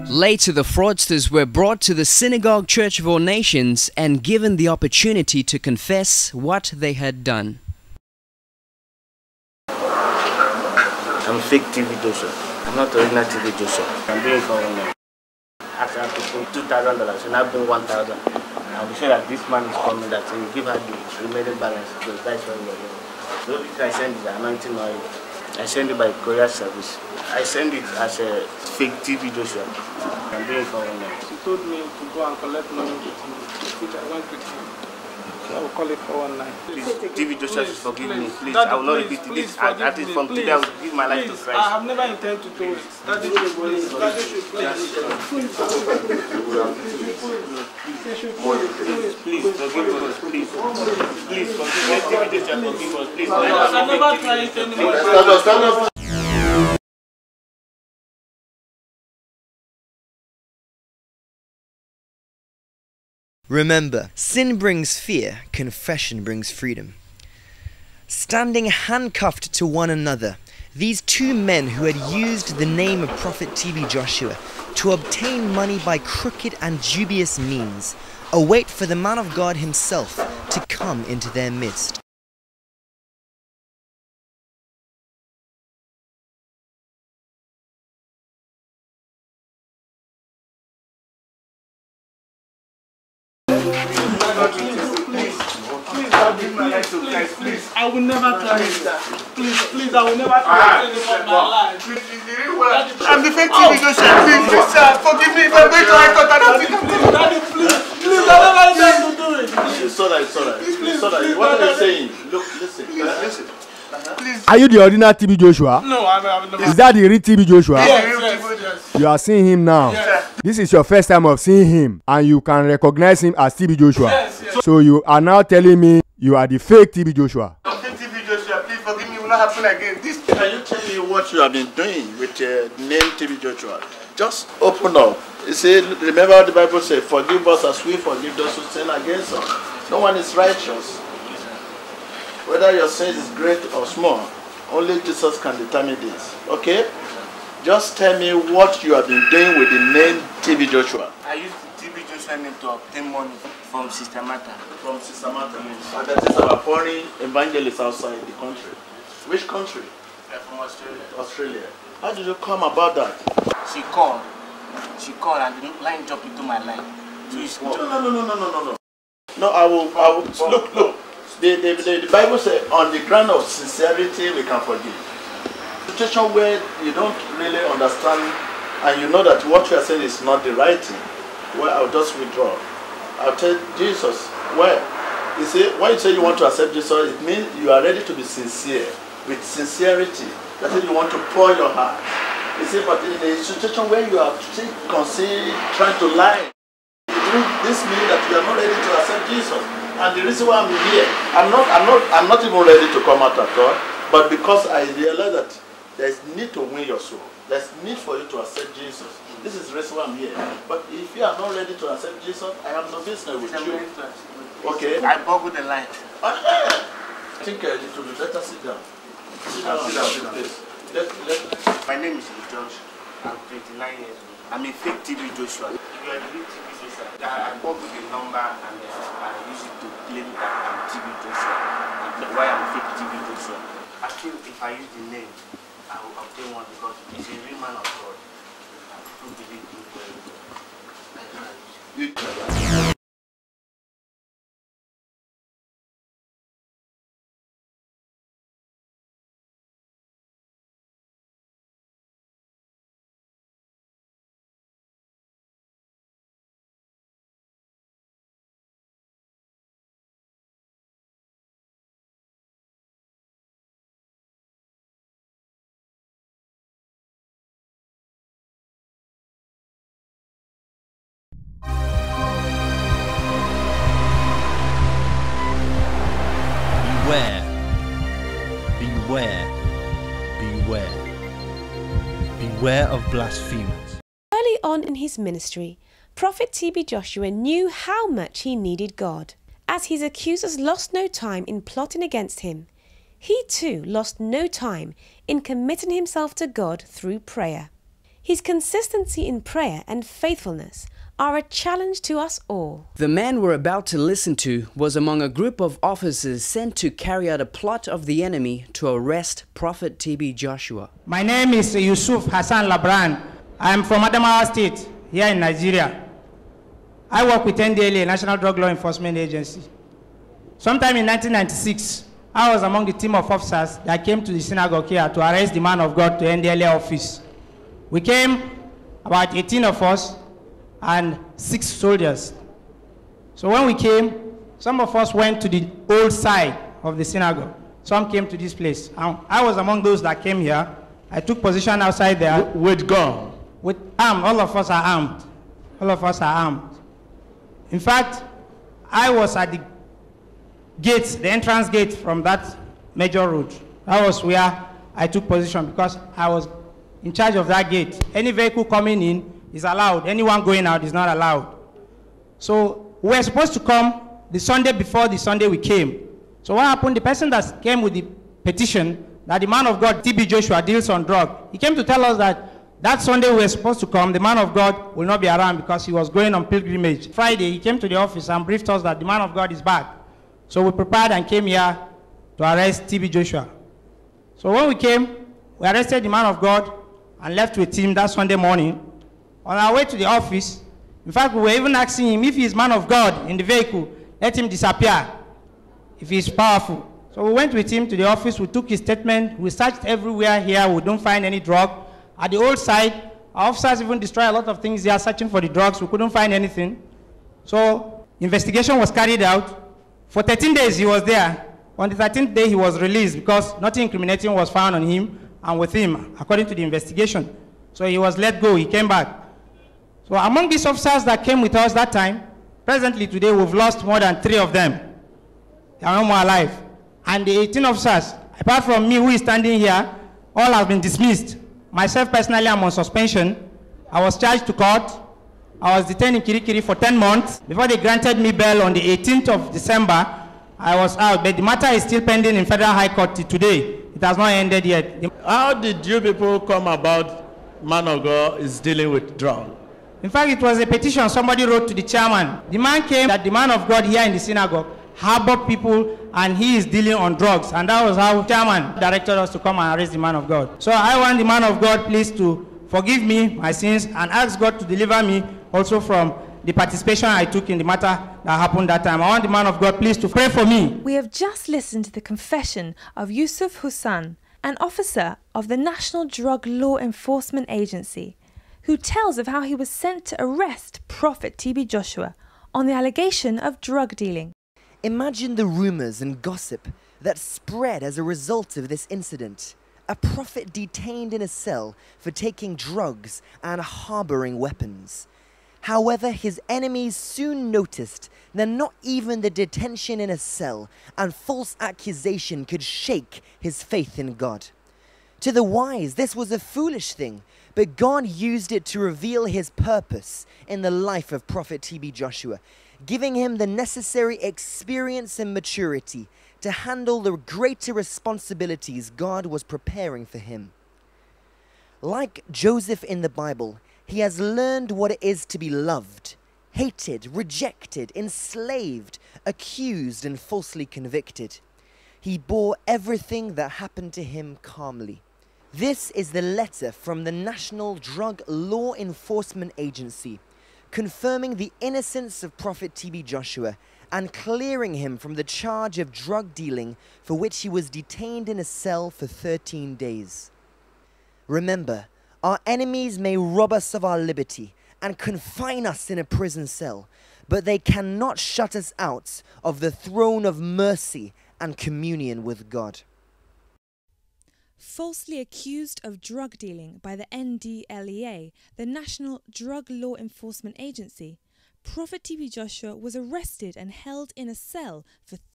Later, the fraudsters were brought to the Synagogue Church of All Nations and given the opportunity to confess what they had done. I'm fake TV Joshua. I'm not original TV Joshua. I'm doing it for $1. After I put $2,000, and I've been $1,000. I'll be sure that this man is coming, that he will give her the remaining balance. Because that's what we're doing. The only thing I send is the anointing oil. I send it by courier service. I send it as a fake TV Joshua. I'm doing it for $1. He told me to go and collect money with him, which I went with him. So I will call it for $1. Please, TV Joshua, please forgive me. Please, Daddy, I will not repeat this. At least from today, I will give my life to Christ. I have never intended to do it. Daddy should please. Daddy should please. Please, forgive us. Please. Please, forgive us. Please. I never tried it anymore. Stand up. Remember, sin brings fear, confession brings freedom. Standing handcuffed to one another, these two men who had used the name of Prophet TB Joshua to obtain money by crooked and dubious means, await for the man of God himself to come into their midst. Please, I will never try it. Please, I will never try it in my life. I'm the fake TV Joshua. Please, sir, forgive me if I'm going to high court. I don't think I'm going to. Daddy, please, I don't like them to do it. It's alright. What are you saying? Look, listen. Please. Are you the original TB Joshua? No, I'm never. Is that the real TB Joshua? Yes. You are seeing him now. Yes. This is your first time of seeing him, and you can recognize him as TB Joshua. Yes. So you are now telling me you are the fake TB Joshua. I'm fake TV Joshua. Please forgive me. It will not happen again. Can you tell me what you have been doing with the name TB Joshua? Just open up. You say, remember the Bible says, forgive us as we forgive those who sin against us. No one is righteous. Whether your sin is great or small, only Jesus can determine this. Okay? Just tell me what you have been doing with the name TB Joshua. I used the TB Joshua name to obtain money from Sister Martha. From Sister Martha. And that is our foreign evangelist outside the country. Which country? From Australia. Australia. How did you come about that? She called and the line jumped into my line. No. No, I will. Look. The Bible says, on the ground of sincerity, we can forgive. Situation where you don't really understand and you know that what you are saying is not the right thing, well, I'll just withdraw. I'll tell Jesus, well, you see, when you say you want to accept Jesus, it means you are ready to be sincere, with sincerity. That is, you want to pour your heart. You see, but in a situation where you are still concealing, trying to lie, this means that you are not ready to accept Jesus. And the reason why I'm here, I'm not even ready to come out at all, but because I realize that there's need to win your soul. There's need for you to accept Jesus. This is the reason why I'm here. But if you are not ready to accept Jesus, I have no business with you. Okay? I boggled the line. I think it will be better sit down. Sit down, please. My name is George. I'm 29 years old. I'm a fake TV Joshua. If you are the real TV Joshua, I boggled the number and I use it to claim that I'm TV Joshua. Why I'm fake TV Joshua? I feel if I use the name, I will obtain one because he's a real man of God. And people believe me very well. I can't. Beware of blasphemers. Early on in his ministry, Prophet TB Joshua knew how much he needed God. As his accusers lost no time in plotting against him, he too lost no time in committing himself to God through prayer. His consistency in prayer and faithfulness are a challenge to us all. The man we're about to listen to was among a group of officers sent to carry out a plot of the enemy to arrest Prophet TB Joshua. My name is Yusuf Hassan Labran. I am from Adamawa State, here in Nigeria. I work with NDLA, National Drug Law Enforcement Agency. Sometime in 1996, I was among the team of officers that came to the synagogue here to arrest the man of God to NDLA office. We came, about 18 of us, and 6 soldiers. So when we came, some of us went to the old side of the synagogue. Some came to this place. I was among those that came here. I took position outside there. With gun? With armed. All of us are armed. All of us are armed. In fact, I was at the gate, the entrance gate from that major road. That was where I took position because I was in charge of that gate. Any vehicle coming in is allowed. Anyone going out is not allowed. So we were supposed to come the Sunday before the Sunday we came. So what happened, the person that came with the petition that the man of God, TB Joshua, deals on drug, he came to tell us that Sunday we were supposed to come, the man of God will not be around because he was going on pilgrimage. Friday, he came to the office and briefed us that the man of God is back. So we prepared and came here to arrest TB Joshua. So when we came, we arrested the man of God and left with him that Sunday morning. On our way to the office, in fact, we were even asking him if he is man of God in the vehicle, let him disappear if he is powerful. So we went with him to the office, we took his statement, we searched everywhere here, we don't find any drug. At the old site, our officers even destroyed a lot of things there searching for the drugs, we couldn't find anything. So investigation was carried out. For 13 days he was there. On the 13th day he was released because nothing incriminating was found on him and with him, according to the investigation. So he was let go, he came back. So among these officers that came with us that time, presently today we've lost more than 3 of them. They are no more alive. And the 18 officers, apart from me who is standing here, all have been dismissed. Myself personally, I'm on suspension. I was charged to court. I was detained in Kirikiri for 10 months. Before they granted me bail on the 18th of December, I was out. But the matter is still pending in Federal High Court till today. It has not ended yet. How did you people come about man of God is dealing with drug? In fact, it was a petition somebody wrote to the chairman. The man came that the man of God here in the synagogue harbored people and he is dealing on drugs. And that was how the chairman directed us to come and arrest the man of God. So I want the man of God please to forgive me my sins and ask God to deliver me also from the participation I took in the matter that happened that time. I want the man of God please to pray for me. We have just listened to the confession of Yusuf Hassan, an officer of the National Drug Law Enforcement Agency, who tells of how he was sent to arrest Prophet TB Joshua on the allegation of drug dealing. Imagine the rumors and gossip that spread as a result of this incident. A prophet detained in a cell for taking drugs and harboring weapons. However, his enemies soon noticed that not even the detention in a cell and false accusation could shake his faith in God. To the wise, this was a foolish thing, but God used it to reveal his purpose in the life of Prophet TB Joshua, giving him the necessary experience and maturity to handle the greater responsibilities God was preparing for him. Like Joseph in the Bible, he has learned what it is to be loved, hated, rejected, enslaved, accused, and falsely convicted. He bore everything that happened to him calmly. This is the letter from the National Drug Law Enforcement Agency, confirming the innocence of Prophet TB Joshua and clearing him from the charge of drug dealing for which he was detained in a cell for 13 days. Remember, our enemies may rob us of our liberty and confine us in a prison cell, but they cannot shut us out of the throne of mercy and communion with God. Falsely accused of drug dealing by the NDLEA, the National Drug Law Enforcement Agency, Prophet TB Joshua was arrested and held in a cell for